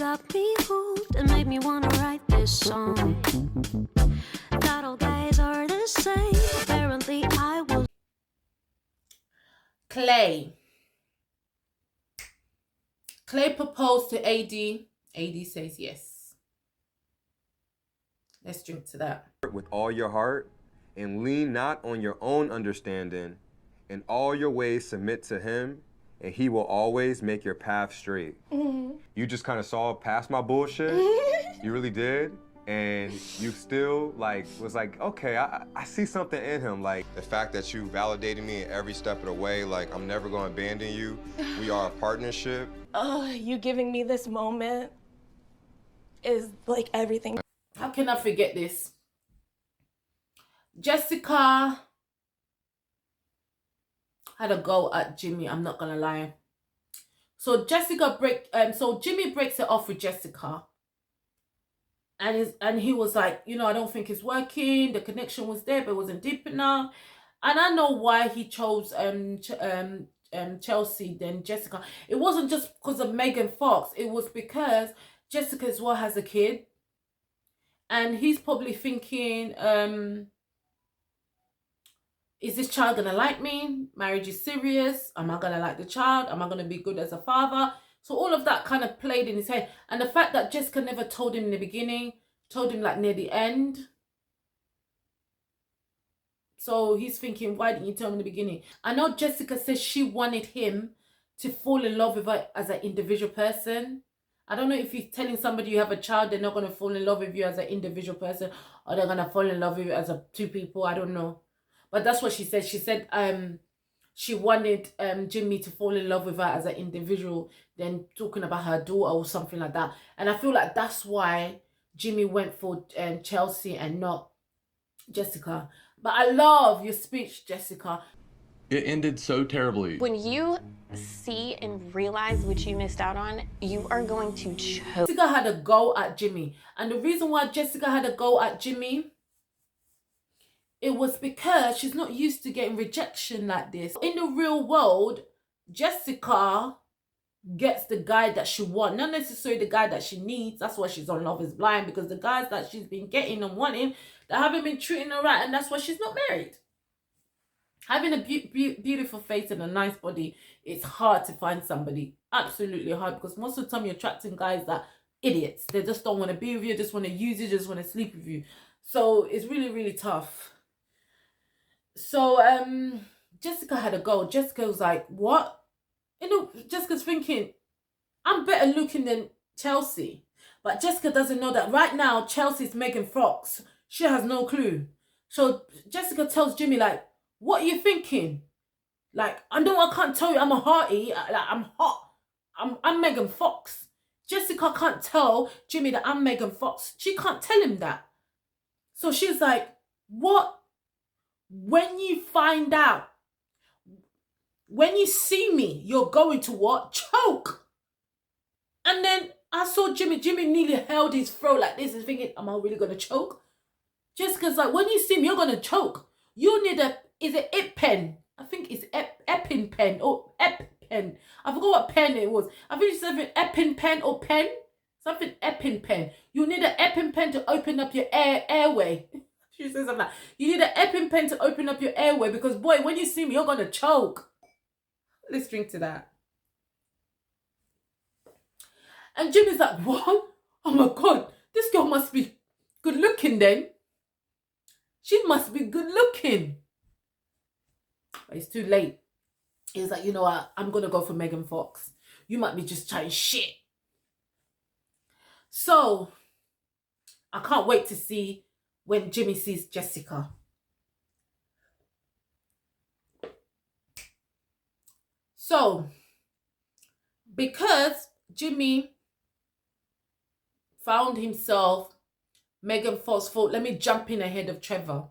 got me hooked and made me wanna write this song. Not all guys are the same. Apparently I was. Clay proposed to AD. AD says yes. Let's drink to that. With all your heart, and lean not on your own understanding. In all your ways submit to him, and he will always make your path straight. You just kind of saw past my bullshit. You really did. And you still was like, okay, I see something in him. Like the fact that you validated me every step of the way, like I'm never gonna abandon you. We are a partnership. You giving me this moment is like everything. How can I forget this? Jessica had a go at Jimmy, I'm not gonna lie. So Jimmy breaks it off with Jessica. And he was like, you know, I don't think it's working. The connection was there, but it wasn't deep enough. And I know why he chose Chelsea than Jessica. It wasn't just because of Megan Fox. It was because Jessica as well has a kid. And he's probably thinking, is this child gonna like me? Marriage is serious. Am I gonna like the child? Am I gonna be good as a father? So all of that kind of played in his head. And the fact that Jessica never told him in the beginning, told him like near the end. So he's thinking, why didn't you tell me in the beginning? I know Jessica says she wanted him to fall in love with her as an individual person. I don't know if you're telling somebody you have a child, they're not going to fall in love with you as an individual person, or they're going to fall in love with you as two people. I don't know. But that's what she said. She said she wanted Jimmy to fall in love with her as an individual, then talking about her daughter or something like that. And I feel like that's why Jimmy went for Chelsea and not Jessica. But I love your speech, Jessica. It ended so terribly. When you see and realize what you missed out on, you are going to choke. Jessica had a go at Jimmy. And the reason why Jessica had a go at Jimmy, it was because she's not used to getting rejection like this. In the real world, Jessica gets the guy that she wants, not necessarily the guy that she needs. That's why she's on Love is Blind, because the guys that she's been getting and wanting, they haven't been treating her right, and that's why she's not married. Having a beautiful face and a nice body, it's hard to find somebody. Absolutely hard, because most of the time you're attracting guys that idiots. They just don't want to be with you, just want to use you, just want to sleep with you. So it's really, really tough. So Jessica had a go. Jessica was like, what? You know, Jessica's thinking, I'm better looking than Chelsea. But Jessica doesn't know that right now Chelsea's Megan Fox. She has no clue. So Jessica tells Jimmy, like, what are you thinking? Like, I know I can't tell you I'm a hearty. Like, I'm hot. I'm Megan Fox. Jessica can't tell Jimmy that I'm Megan Fox. She can't tell him that. So she's like, what? When you find out, when you see me, you're going to what? Choke. And then I saw Jimmy nearly held his throat like this and thinking, am I really going to choke? Jessica's like, when you see me, you're going to choke. You need is it ip pen? I think it's epin pen or ep pen. I forgot what pen it was. I think it's something epin pen or pen. Something epin pen. You need an epin pen to open up your airway. She says something like, you need an epin pen to open up your airway, because boy, when you see me, you're going to choke. Let's drink to that. And Jimmy's like, what? Oh my God, this girl must be good looking then. She must be good looking. But it's too late. He's like, you know what? I'm going to go for Megan Fox. You might be just chatting shit. So, I can't wait to see when Jimmy sees Jessica. So, because Jimmy found himself Megan Fox's fault, let me jump in ahead of Trevor.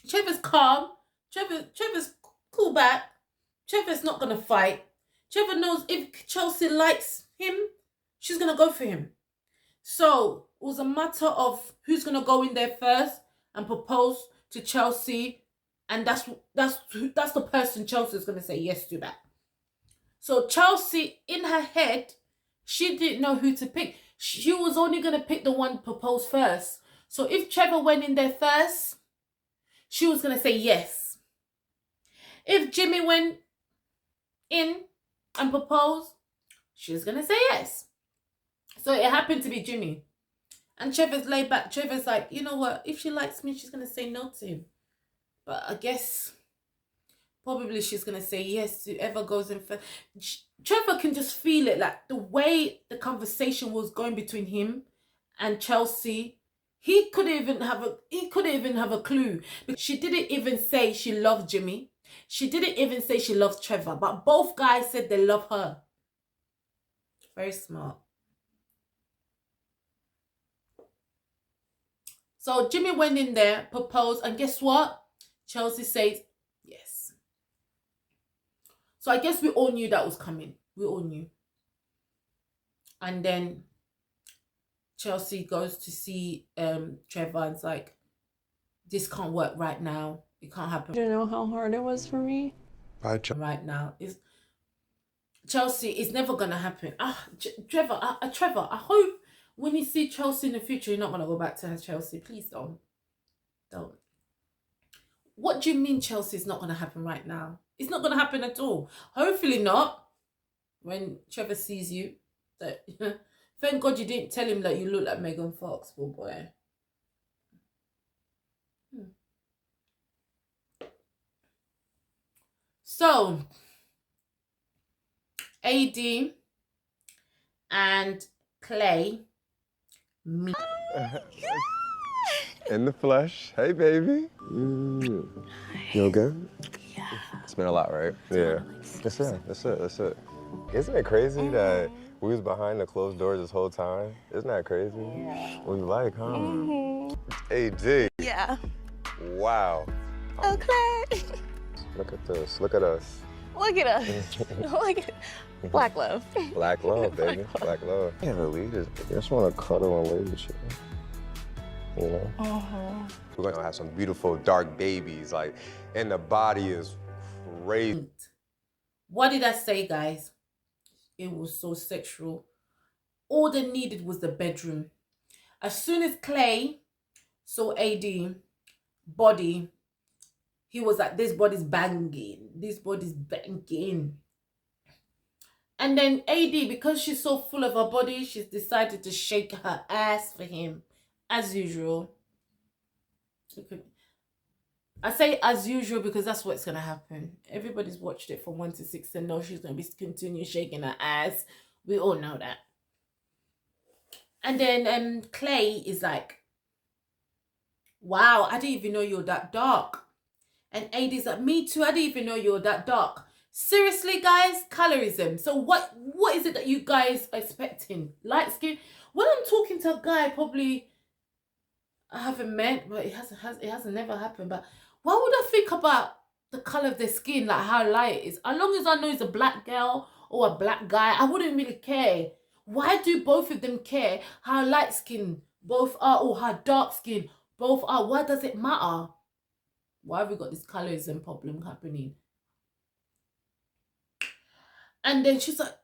Trevor's calm. Trevor's cool back. Trevor's not going to fight. Trevor knows if Chelsea likes him, she's going to go for him. So, it was a matter of who's going to go in there first and propose to Chelsea. And that's the person Chelsea's going to say yes to that. So, Chelsea, in her head, She didn't know who to pick. She was only going to pick the one proposed first. So if Trevor went in there first, she was going to say yes. If Jimmy went in and proposed, she was going to say yes. So it happened to be Jimmy. And Trevor's laid back. Trevor's like, you know what? If she likes me, she's going to say no to him. But I guess probably she's going to say yes to whoever goes in first. Trevor can just feel it. Like the way the conversation was going between him and Chelsea, he couldn't even have a clue. She didn't even say she loved Jimmy. She didn't even say she loves Trevor. But both guys said they love her. Very smart. So Jimmy went in there, proposed, and guess what? Chelsea says yes. So I guess we all knew that was coming. We all knew. And then Chelsea goes to see Trevor and's like, this can't work right now. It can't happen. Do you know how hard it was for me? Right now. Chelsea, it's never going to happen. Trevor, I hope when you see Chelsea in the future, you're not going to go back to her, Chelsea. Please don't. Don't. What do you mean Chelsea's not going to happen right now? It's not going to happen at all. Hopefully not. When Trevor sees you. Thank God you didn't tell him that you look like Megan Fox, poor boy. So, AD and Clay meet. In the flesh. Hey, baby. You okay? Yeah. It's been a lot, right? Yeah. That's it. Isn't it crazy that we was behind the closed doors this whole time? Isn't that crazy? Yeah. We like, huh? AD. Yeah. Wow. Okay. Look at this. Look at us. Look at us. Look at Black love. Black love, baby. Black love. Yeah, really. Just want to cuddle and lay with you. You know? We're going to have some beautiful dark babies, like, and the body is crazy. What did I say, guys? It was so sexual. All they needed was the bedroom. As soon as Clay saw AD body, he was like, this body's banging. This body's banging. And then AD, because she's so full of her body, she's decided to shake her ass for him. As usual. I say as usual because that's what's going to happen. Everybody's watched it from 1 to 6 and know she's going to be continue shaking her ass. We all know that. And then Clay is like, wow, I didn't even know you're that dark. And AD's like, me too, I didn't even know you're that dark. Seriously, guys, colorism. So what is it that you guys are expecting? Light skin? When I'm talking to a guy, probably I haven't met, but it hasn't never happened. But why would I think about the color of their skin, like how light it is? As long as I know it's a black girl or a black guy, I wouldn't really care. Why do both of them care how light skin both are or how dark skin both are? Why does it matter? Why have we got this colorism problem happening? And then she's like,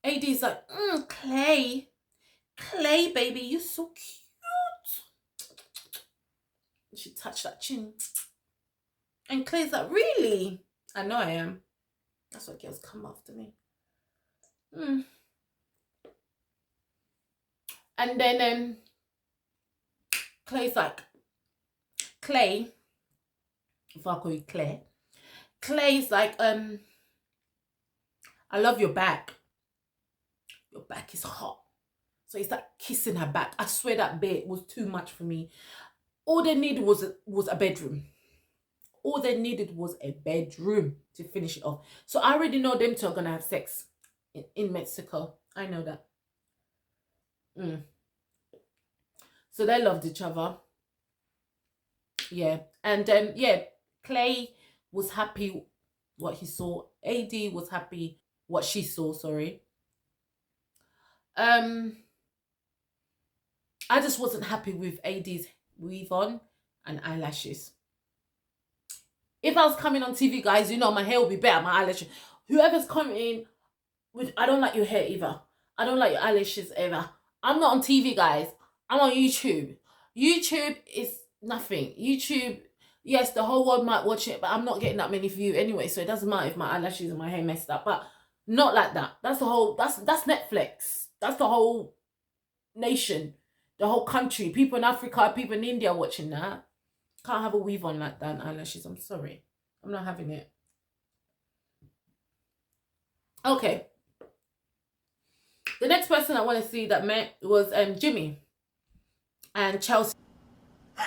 AD's like, Clay, baby, you're so cute. She touched that chin. And Clay's like, really? I know I am. That's why girls come after me. And then Clay's like, Clay, if I call you Clay, Clay's like, I love your back. Your back is hot. So he's like kissing her back. I swear that bit was too much for me. All they needed was a bedroom. All they needed was a bedroom to finish it off. So I already know them two are going to have sex in Mexico. I know that. So they loved each other. Yeah. And yeah, Clay was happy what he saw. AD was happy what she saw, sorry. I just wasn't happy with AD's weave on and eyelashes. If I was coming on TV, guys, you know my hair will be better, my eyelashes. Whoever's commenting, I don't like your hair either. I don't like your eyelashes ever. I'm not on TV, guys. I'm on YouTube. YouTube is nothing. YouTube, yes, the whole world might watch it, but I'm not getting that many views anyway, so it doesn't matter if my eyelashes and my hair messed up. But not like that. That's Netflix. That's the whole nation, the whole country. People in Africa, people in India watching that. Can't have a weave on like that and eyelashes. I'm sorry. I'm not having it. Okay. The next person I want to see that met was Jimmy and Chelsea. I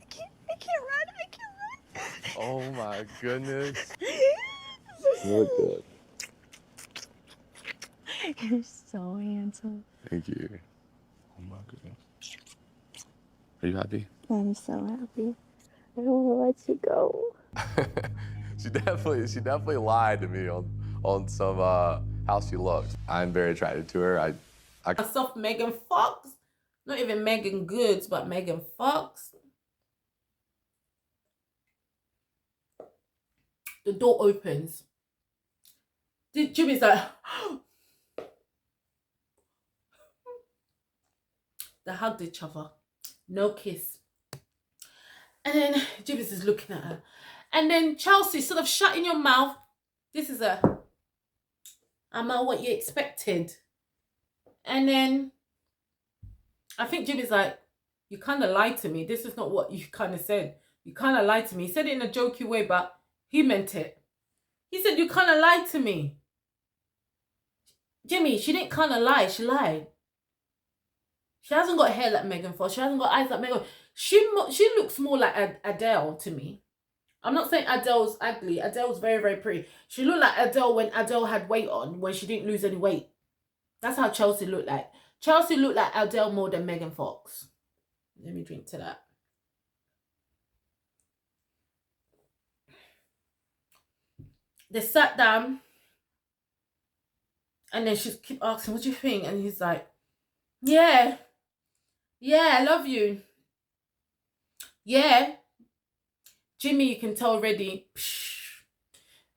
can't run. Oh my goodness. You look good. You're so handsome. Thank you. Oh my goodness. Are you happy? I'm so happy. I don't want to let you go. She definitely lied to me on some how she looks. I'm very attracted to her. A soft Megan Fox. Not even Megan Goods, but Megan Fox. The door opens. Jimmy's like, they hugged each other. No kiss. And then Jimmy's is looking at her. And then Chelsea, sort of shutting your mouth. This is I'm not what you expected. And then I think Jimmy's like, you kind of lied to me. This is not what you kind of said. You kind of lied to me. He said it in a jokey way, but he meant it. He said, you kind of lied to me. Jimmy, she didn't kind of lie. She lied. She hasn't got hair like Megan Fox. She hasn't got eyes like Megan. She looks more like Adele to me. I'm not saying Adele's ugly. Adele's very, very pretty. She looked like Adele when Adele had weight on, when she didn't lose any weight. That's how Chelsea looked like. Chelsea looked like Adele more than Megan Fox. Let me drink to that. They sat down. And then she keep asking, what do you think? And he's like, yeah. Yeah, I love you. Yeah. Jimmy, you can tell already,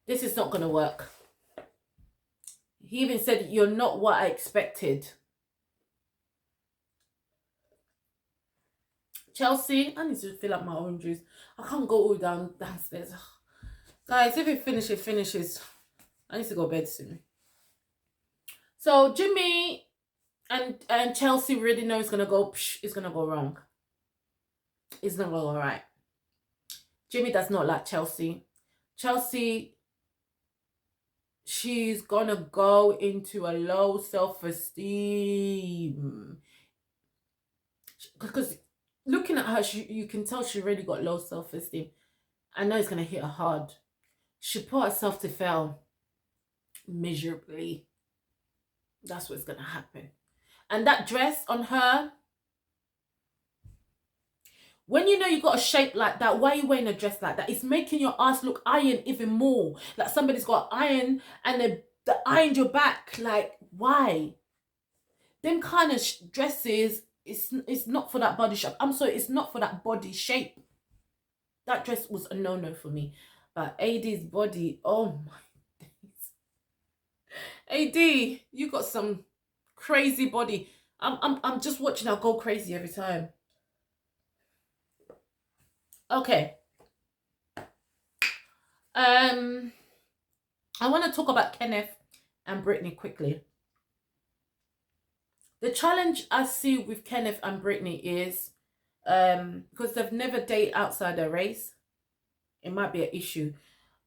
this is not going to work. He even said, you're not what I expected. Chelsea, I need to fill up my own juice. I can't go all downstairs. Guys, if it finishes. I need to go to bed soon. So Jimmy and Chelsea already know it's going to go, it's going to go wrong. It's not going to go right. Jimmy does not like Chelsea. Chelsea, she's going to go into a low self-esteem. Because looking at her, you can tell she already got low self-esteem. I know it's going to hit her hard. She put herself to fail miserably. That's what's going to happen. And that dress on her, when you know you got a shape like that, why are you wearing a dress like that? It's making your ass look iron even more. Like somebody's got iron and they ironed your back. Like, why? Them kind of dresses, it's not for that body shape. I'm sorry, it's not for that body shape. That dress was a no-no for me. But AD's body, oh my days. AD, you got some crazy body. I'm just watching her go crazy every time. Okay. I want to talk about Kenneth and Britney quickly. The challenge I see with Kenneth and Britney is because they've never dated outside their race. It might be an issue.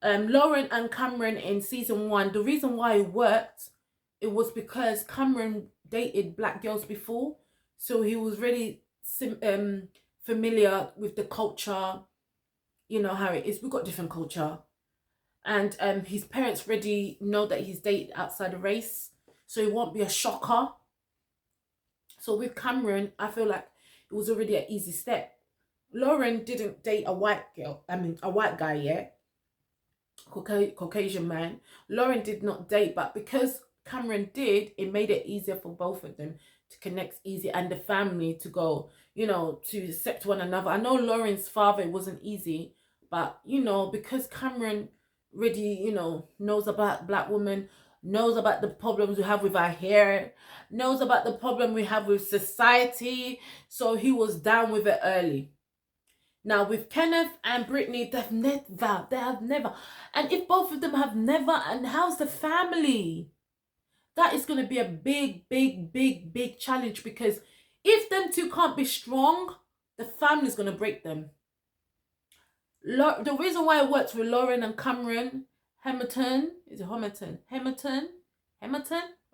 Lauren and Cameron in season 1, the reason why it worked, it was because Cameron dated black girls before. So he was really familiar with the culture. You know how it is. We've got different culture. And his parents already know that he's dated outside the race. So it won't be a shocker. So with Cameron, I feel like it was already an easy step. Lauren didn't date a white guy yet. Caucasian man. Lauren did not date, but because Cameron did, it made it easier for both of them to connect easy and the family to go, you know, to accept one another. I know Lauren's father, it wasn't easy, but, you know, because Cameron really, you know, knows about black women, knows about the problems we have with our hair, knows about the problem we have with society. So he was down with it early. Now with Kenneth and Britney, they have never. And if both of them have never, and how's the family? That is going to be a big, big, big, big challenge, because if them two can't be strong, the family's going to break them. The reason why I worked with Lauren and Cameron Hamilton, is it Hamilton? I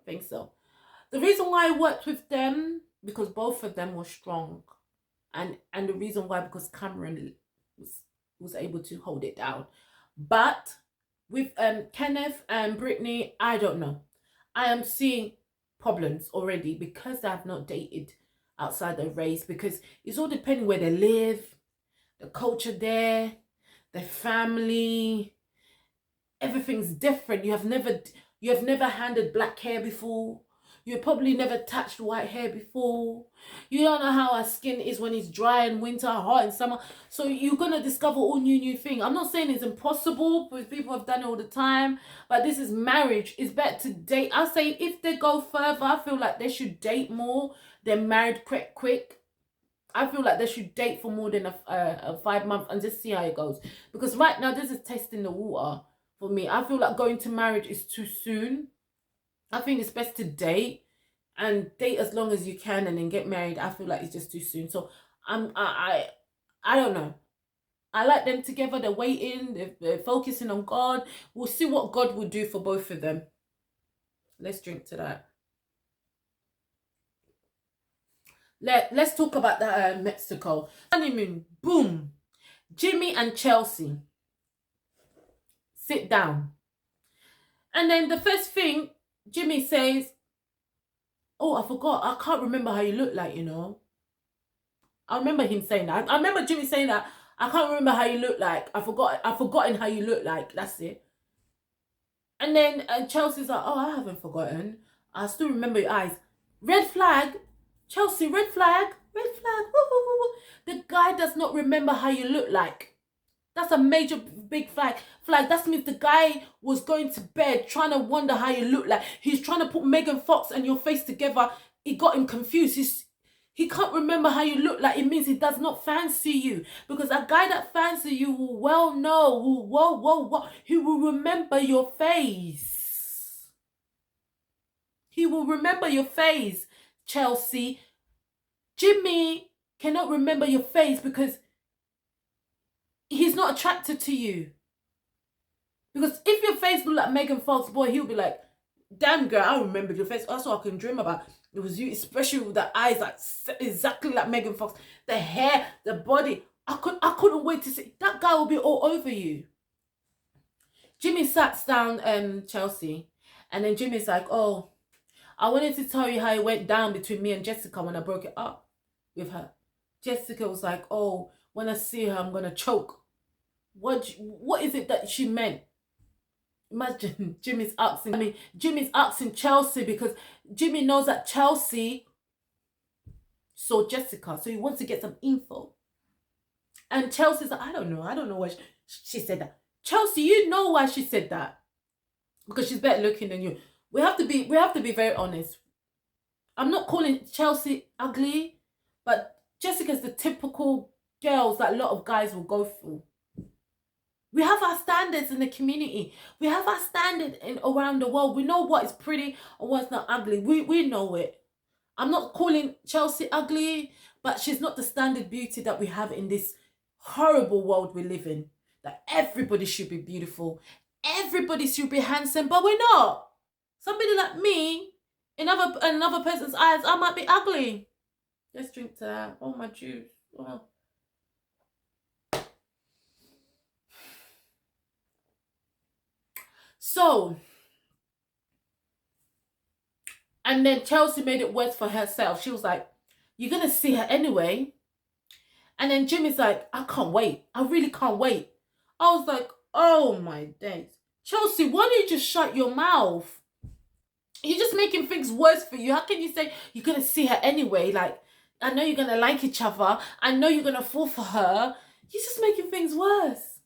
think so. The reason why I worked with them, because both of them were strong. And the reason why, because Cameron was able to hold it down. But with Kenneth and Britney, I don't know. I am seeing problems already because they have not dated outside their race, because it's all depending where they live, the culture there, their family. Everything's different. You have never handled black hair before. You've probably never touched white hair before. You don't know how our skin is when it's dry in winter, hot in summer. So you're going to discover all new things. I'm not saying it's impossible, because people have done it all the time. But this is marriage. It's better to date. I say if they go further, I feel like they should date more than married quick. I feel like they should date for more than a 5 month and just see how it goes. Because right now, this is testing the water for me. I feel like going to marriage is too soon. I think it's best to date, and date as long as you can, and then get married. I feel like it's just too soon. So I don't know. I like them together. They're waiting. They're focusing on God. We'll see what God will do for both of them. Let's drink to that. Let's talk about that Mexico honeymoon. Boom. Jimmy and Chelsea sit down, and then the first thing Jimmy says, "Oh, I forgot. I can't remember how you look like, you know." I remember him saying that. I remember Jimmy saying that. I can't remember how you look like. I've forgotten how you look like. That's it. And then Chelsea's like, "Oh, I haven't forgotten. I still remember your eyes." Red flag. Chelsea, red flag. Red flag. Woo. The guy does not remember how you look like. That's a major big flag. That means the guy was going to bed trying to wonder how you look like. He's trying to put Megan Fox and your face together. It got him confused. He can't remember how you look like. It means he does not fancy you. Because a guy that fancies you will well know. He will remember your face. He will remember your face, Chelsea. Jimmy cannot remember your face because he's not attracted to you. Because if your face looked like Megan Fox, boy, he'll be like, "Damn girl, I remember your face. That's all I can dream about. It was you," especially with the eyes like exactly like Megan Fox. The hair, the body. I couldn't wait to see. That guy will be all over you. Jimmy sat down Chelsea, and then Jimmy's like, "Oh, I wanted to tell you how it went down between me and Jessica when I broke it up with her." Jessica was like, "Oh, when I see her, I'm gonna choke." What is it that she meant? Imagine Jimmy's asking Chelsea, because Jimmy knows that Chelsea saw Jessica, so he wants to get some info. And Chelsea's like, I don't know why she said that. Chelsea, you know why she said that, because she's better looking than you. We have to be very honest. I'm not calling Chelsea ugly, but Jessica's the typical girls that a lot of guys will go through. We have our standards in the community. We have our standard around the world. We know what is pretty and what's not ugly. We know it. I'm not calling Chelsea ugly, but she's not the standard beauty that we have in this horrible world we live in. That everybody should be beautiful. Everybody should be handsome, but we're not. Somebody like me, in another person's eyes, I might be ugly. Let's drink to that. Oh, my juice. Oh. So, and then Chelsea made it worse for herself. She was like, "You're going to see her anyway." And then Jimmy's like, "I can't wait. I really can't wait." I was like, oh my days. Chelsea, why don't you just shut your mouth? You're just making things worse for you. How can you say you're going to see her anyway? Like, I know you're going to like each other. I know you're going to fall for her. You're just making things worse.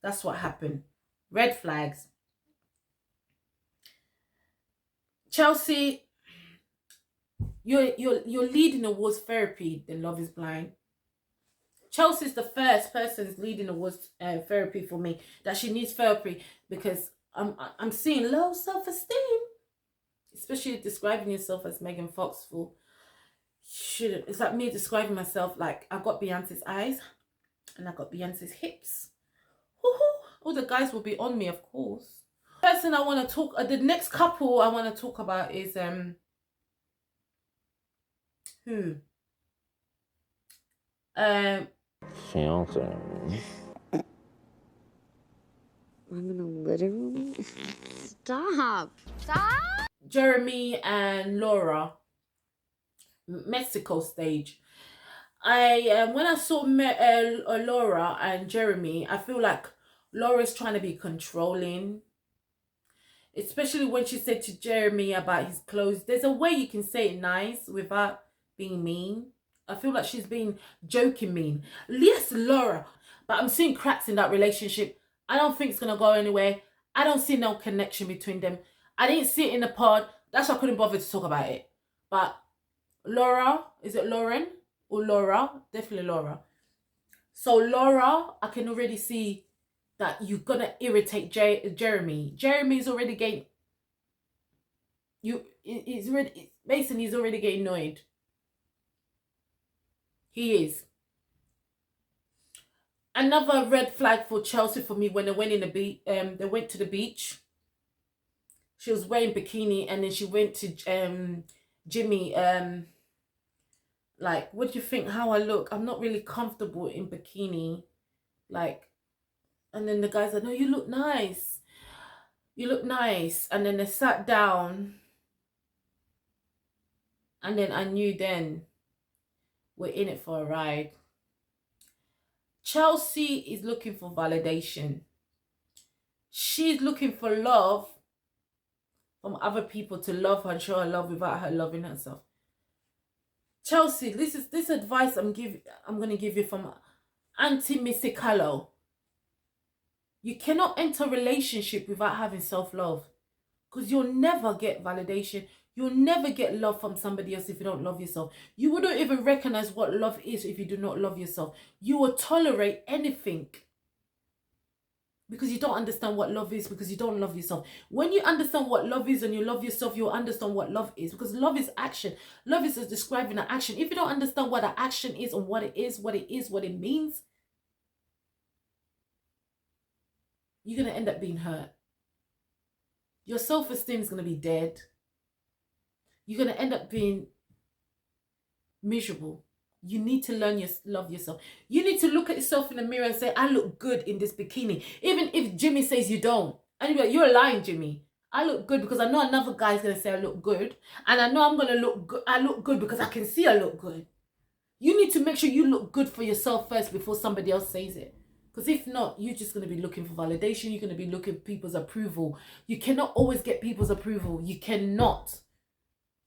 That's what happened. Red flags. Chelsea, you're leading towards therapy. The Love is Blind. Chelsea's the first person leading towards therapy for me. That she needs therapy because I'm seeing low self-esteem, especially describing yourself as Megan Fox. For shouldn't. It's like me describing myself like I got Beyonce's eyes and I got Beyonce's hips. All the guys will be on me, of course. Person I want to talk. The next couple I want to talk about is who? Fiance. I'm gonna literally stop. Jeremy and Laura. Mexico stage. When I saw Laura and Jeremy, I feel like Laura's trying to be controlling, especially when she said to Jeremy about his clothes. There's a way you can say it nice without being mean. I feel like she's being joking mean. Yes, Laura, but I'm seeing cracks in that relationship. I don't think it's gonna go anywhere. I don't see no connection between them. I didn't see it in the pod. That's why I couldn't bother to talk about it. But Laura, is it Lauren or Laura? Definitely Laura. So Laura, I can already see that you're gonna irritate Jeremy. Jeremy's already getting he's already getting annoyed. He is. Another red flag for Chelsea for me when they went they went to the beach. She was wearing bikini and then she went to Jimmy, like, what do you think how I look? I'm not really comfortable in bikini. Like, and then the guys are, no, you look nice. You look nice. And then they sat down. And then I knew then we're in it for a ride. Chelsea is looking for validation. She's looking for love from other people to love her and show her love without her loving herself. Chelsea, this advice I'm gonna give you from Auntie Missy Callow. You cannot enter a relationship without having self-love, because you'll never get validation. You'll never get love from somebody else if you don't love yourself. You wouldn't even recognize what love is if you do not love yourself. You will tolerate anything because you don't understand what love is, because you don't love yourself. When you understand what love is and you love yourself, you'll understand what love is, because love is action. Love is describing an action. If you don't understand what an action is and what it is, what it means, you're going to end up being hurt. Your self-esteem is going to be dead. You're going to end up being miserable. You need to learn love yourself. You need to look at yourself in the mirror and say, I look good in this bikini. Even if Jimmy says you don't. And you're like, you're lying, Jimmy. I look good because I know another guy's going to say I look good. And I know I'm going to look good. I look good because I can see I look good. You need to make sure you look good for yourself first before somebody else says it. Because if not, you're just going to be looking for validation. You're going to be looking for people's approval. You cannot always get people's approval. You cannot.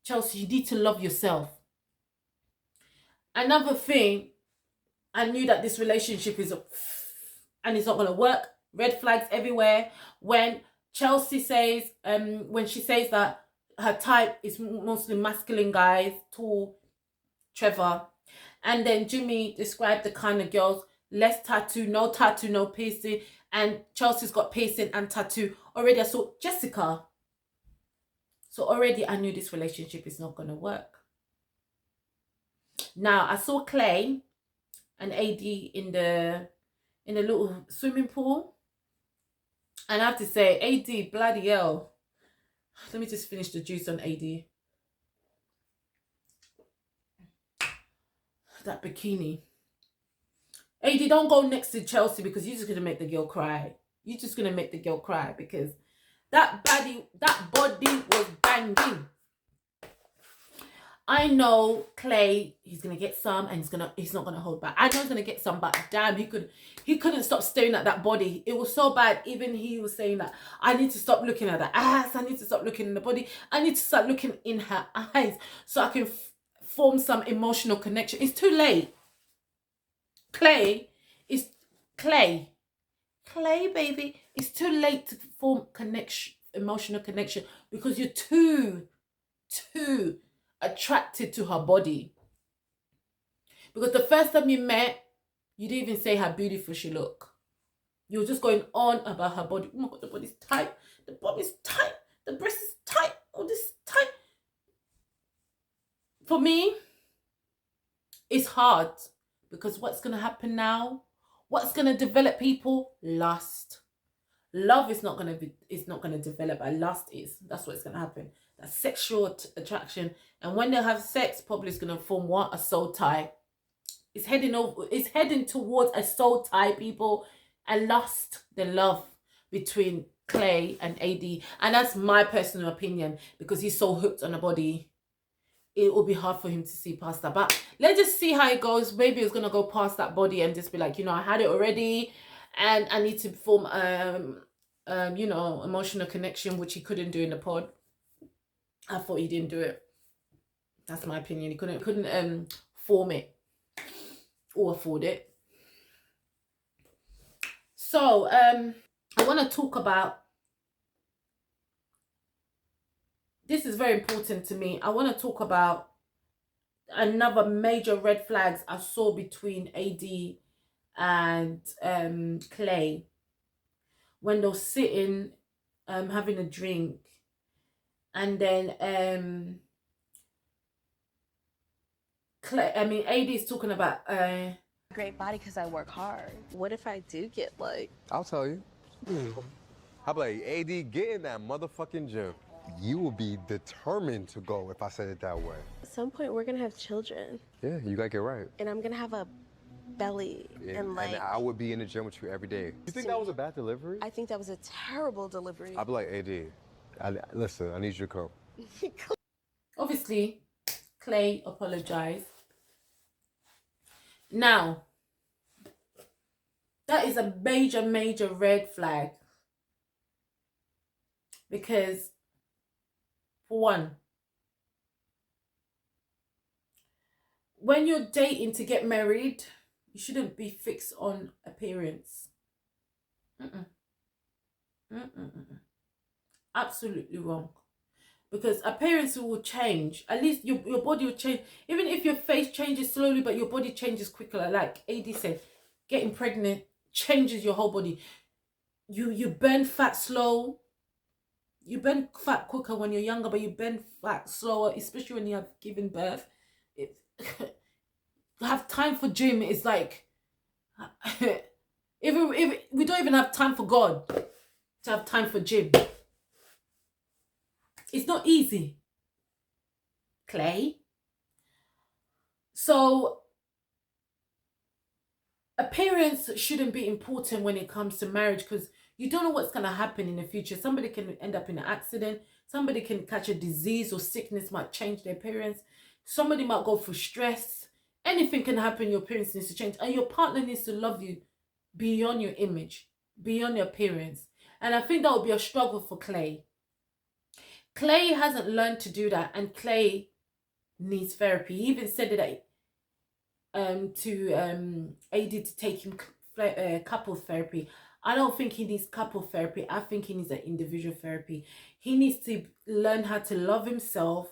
Chelsea, you need to love yourself. Another thing, I knew that this relationship is and it's not going to work. Red flags everywhere. When Chelsea says, when she says that her type is mostly masculine guys, tall, Trevor. And then Jimmy described the kind of girls, less tattoo, no piercing. And Chelsea's got piercing and tattoo. Already I saw Jessica. So already I knew this relationship is not going to work. Now I saw Clay and AD in the little swimming pool. And I have to say, AD, bloody hell. Let me just finish the juice on AD. That bikini. AD, don't go next to Chelsea because you're just going to make the girl cry. You're just going to make the girl cry because that body was banging. I know Clay, he's going to get some and he's not going to hold back. I know he's going to get some, but damn, he couldn't stop staring at that body. It was so bad. Even he was saying that, I need to stop looking at the ass. I need to stop looking in the body. I need to start looking in her eyes so I can form some emotional connection. It's too late. Clay Clay, baby, it's too late to form connection, emotional connection, because you're too attracted to her body. Because the first time you met, you didn't even say how beautiful she looked. You were just going on about her body. Oh my God, the body's tight. The body's tight. The breast is tight. Oh, this is tight. For me, it's hard, because what's going to happen now? What's going to develop people? Lust. Love is not going to develop, and lust is. That's what's going to happen. That's sexual attraction. And when they have sex, probably it's going to form what? A soul tie. It's heading towards a soul tie, people. And lust, the love between Clay and AD. And that's my personal opinion, because he's so hooked on the body. It will be hard for him to see past that. But let's just see how it goes. Maybe it's going to go past that body and just be like, you know, I had it already, and I need to form, you know, emotional connection, which he couldn't do in the pod. I thought he didn't do it. That's my opinion. He couldn't form it or afford it. So, I want to talk about, this is very important to me. I want to talk about another major red flags I saw between AD and Clay when they're sitting having a drink, and then AD is talking about Great body because I work hard. What if I do get like... I'll tell you. How about AD, get in that motherfucking gym. You will be determined to go if I said it that way. At some point, we're gonna have children. Yeah, you gotta get right. And I'm gonna have a belly. And like... And I would be in the gym with you every day. You think that was a bad delivery? I think that was a terrible delivery. I'd be like, AD, listen, I need you to come. Obviously, Clay apologized. Now, that is a major red flag. Because, for one, when you're dating to get married, you shouldn't be fixed on appearance. Absolutely wrong. Because appearance will change. At least your body will change. Even if your face changes slowly, but your body changes quicker. Like AD said, getting pregnant changes your whole body. You burn fat slow. You burn fat quicker when you're younger, but you burn fat slower, especially when you have given birth. Have time for gym. It's like, if we don't even have time for God to have time for gym. It's not easy, Clay. So, appearance shouldn't be important when it comes to marriage, because you don't know what's going to happen in the future. Somebody can end up in an accident. Somebody can catch a disease or sickness, might change their appearance. Somebody might go through stress. Anything can happen. Your appearance needs to change. And your partner needs to love you beyond your image, beyond your appearance. And I think that would be a struggle for Clay. Clay hasn't learned to do that, and Clay needs therapy. He even said that to AD to take him couple therapy. I don't think he needs couple therapy. I think he needs an individual therapy. He needs to learn how to love himself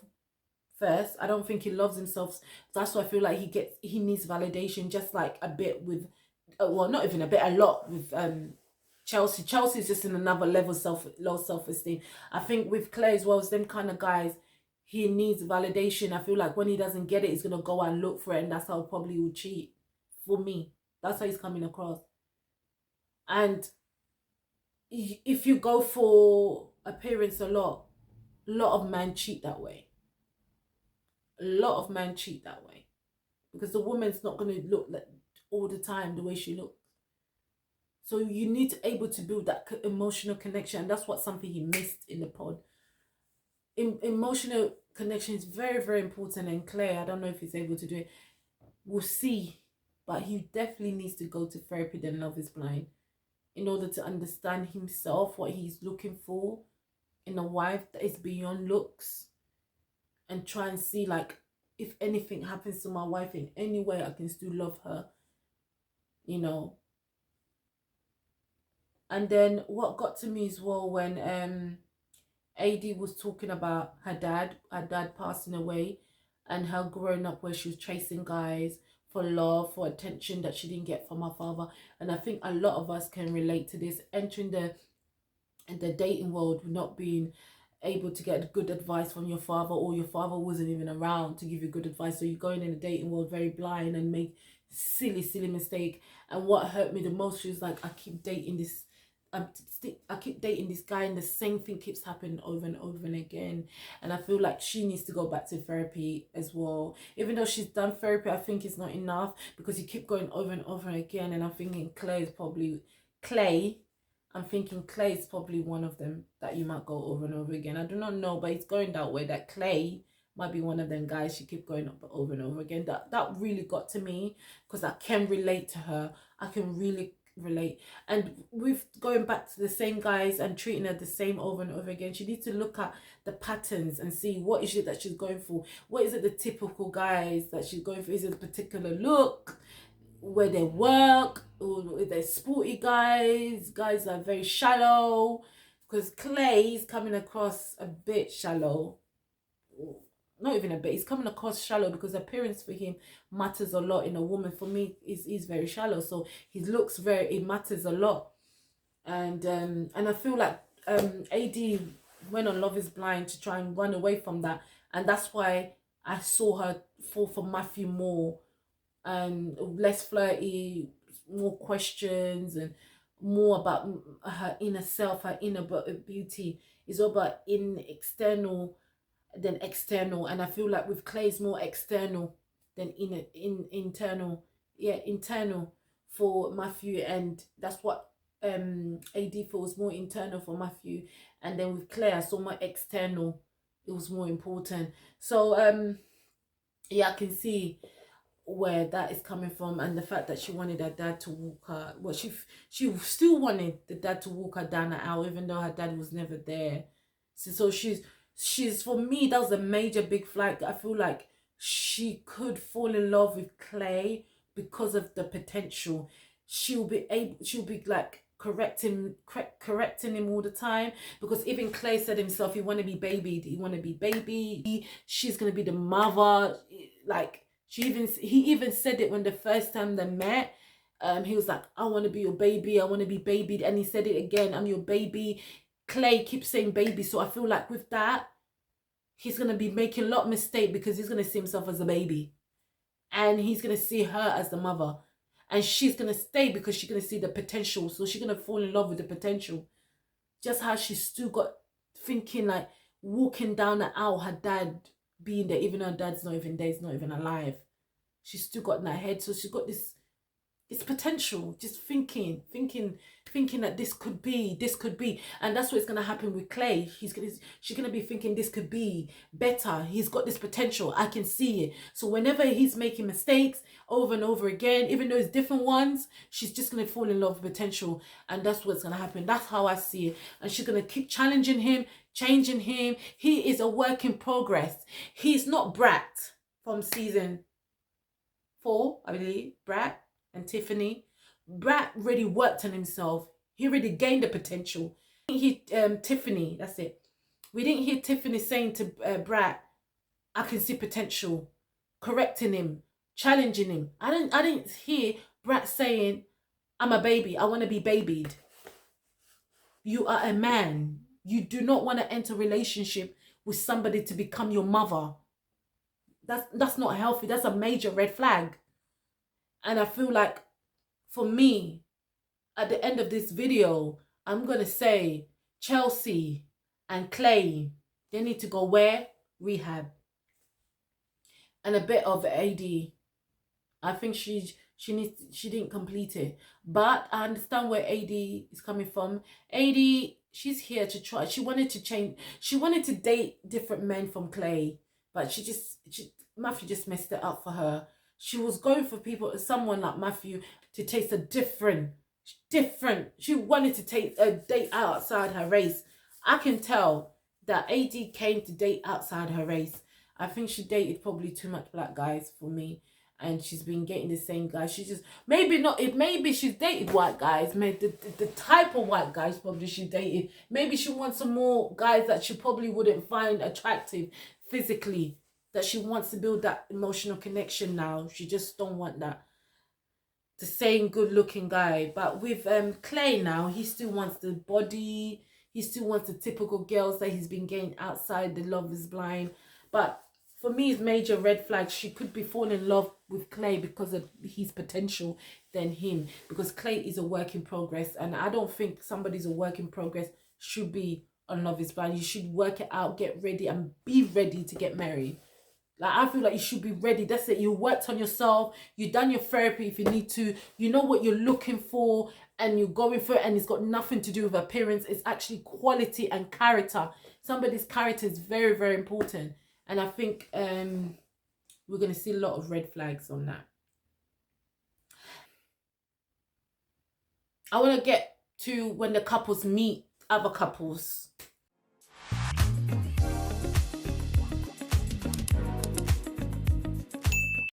first. I don't think he loves himself. That's why I feel like he needs validation, just like a bit with, well, not even a bit, a lot with Chelsea. Chelsea's just in another level, low self-esteem. I think with Clay as well, as them kind of guys, he needs validation. I feel like when he doesn't get it, he's going to go and look for it, and that's how probably he will cheat. For me, that's how he's coming across. And if you go for appearance a lot of men cheat that way. A lot of men cheat that way. Because the woman's not going to look like all the time the way she looks. So you need to able to build that emotional connection. And that's something he missed in the pod. Emotional connection is very important. And Clay, I don't know if he's able to do it. We'll see. But he definitely needs to go to therapy than Love is Blind, in order to understand himself, what he's looking for in a wife that is beyond looks. And try and see, like, if anything happens to my wife in any way, I can still love her. You know. And then what got to me as well when AD was talking about her dad passing away, and her growing up where she was chasing guys for love, for attention that she didn't get from her father. And I think a lot of us can relate to this, entering the dating world, not being able to get good advice from your father, or your father wasn't even around to give you good advice, so you're going in the dating world very blind and make silly mistake. And what hurt me the most, she was like, I keep dating this guy, and the same thing keeps happening over and over and again. And I feel like she needs to go back to therapy as well. Even though she's done therapy, I think it's not enough, because you keep going over and over again. And I'm thinking Clay is probably one of them that you might go over and over again. I do not know, but it's going that way, that Clay might be one of them guys she keep going up over and over again. That really got to me, because I can relate to her. I can really relate. And with going back to the same guys and treating her the same over and over again, she needs to look at the patterns and see what is it that she's going for. What is it the typical guys that she's going for? Is it a particular look, where they work, or they're sporty guys that are very shallow? Because Clay's coming across a bit shallow. Not even a bit, he's coming across shallow, because appearance for him matters a lot in a woman. For me, he's very shallow, so his looks it matters a lot. And I feel like AD went on Love is Blind to try and run away from that, and that's why I saw her fall for Matthew more, less flirty, more questions, and more about her inner self, her inner beauty. It's all about external than external. And I feel like with Clay's more external than internal. Yeah, internal for Matthew, and that's what AD feels more internal for Matthew. And then with Claire, I saw more external. It was more important. So yeah, I can see where that is coming from, and the fact that she wanted her dad to walk her, well, she still wanted the dad to walk her down the aisle, even though her dad was never there. So she's for me, that was a major big flag. I feel like she could fall in love with Clay because of the potential. She'll be like correcting him all the time, because even Clay said himself, he want to be babied, she's gonna be the mother. Like he even said it when the first time they met. He was like, I want to be your baby, I want to be babied. And he said it again, I'm your baby. Clay keeps saying baby. So I feel like with that, he's going to be making a lot of mistakes, because he's going to see himself as a baby, and he's going to see her as the mother, and she's going to stay because she's going to see the potential. So she's going to fall in love with the potential. Just how she's still got thinking, like walking down the aisle, her dad being there, even though her dad's not even there, he's not even alive. She's still got in her head. So she's got this potential, just thinking that this could be. And that's what's going to happen with Clay. She's going to be thinking this could be better. He's got this potential, I can see it. So whenever he's making mistakes over and over again, even though it's different ones, she's just going to fall in love with potential. And that's what's going to happen. That's how I see it. And she's going to keep challenging him, changing him. He is a work in progress. He's not Brat from season 4, I believe. Brat and Tiffany. Brat really worked on himself. He really gained the potential. Tiffany, that's it. We didn't hear Tiffany saying to Brat, I can see potential, correcting him, challenging him. I didn't hear Brat saying, I'm a baby, I want to be babied. You are a man. You do not want to enter a relationship with somebody to become your mother. That's not healthy. That's a major red flag. And I feel like, for me, at the end of this video, I'm going to say Chelsea and Clay, they need to go where? Rehab. And a bit of AD. I think she didn't complete it. But I understand where AD is coming from. AD, she's here to try. She wanted to change. She wanted to date different men from Clay. But Matthew just messed it up for her. She was going for someone like Matthew to taste a different. She wanted to take a date outside her race. I can tell that AD came to date outside her race. I think she dated probably too much black guys for me. and she's been getting the same guy. She just maybe not. It maybe she's dated white guys. Maybe the type of white guys probably she dated. Maybe she wants some more guys that she probably wouldn't find attractive physically. That she wants to build that emotional connection now. She just don't want that the same good looking guy. But with Clay now, he still wants the body. He still wants the typical girls that he's been getting outside the Love is Blind. But for me, it's major red flag. She could be falling in love with Clay because of his potential than him. Because Clay is a work in progress. And I don't think somebody's a work in progress should be on Love is Blind. You should work it out, get ready, and be ready to get married. Like, I feel like you should be ready. That's it. You worked on yourself. You done your therapy if you need to. You know what you're looking for and you're going for it, and it's got nothing to do with appearance. It's actually quality and character. Somebody's character is very, very important. And I think we're going to see a lot of red flags on that. I want to get to when the couples meet other couples.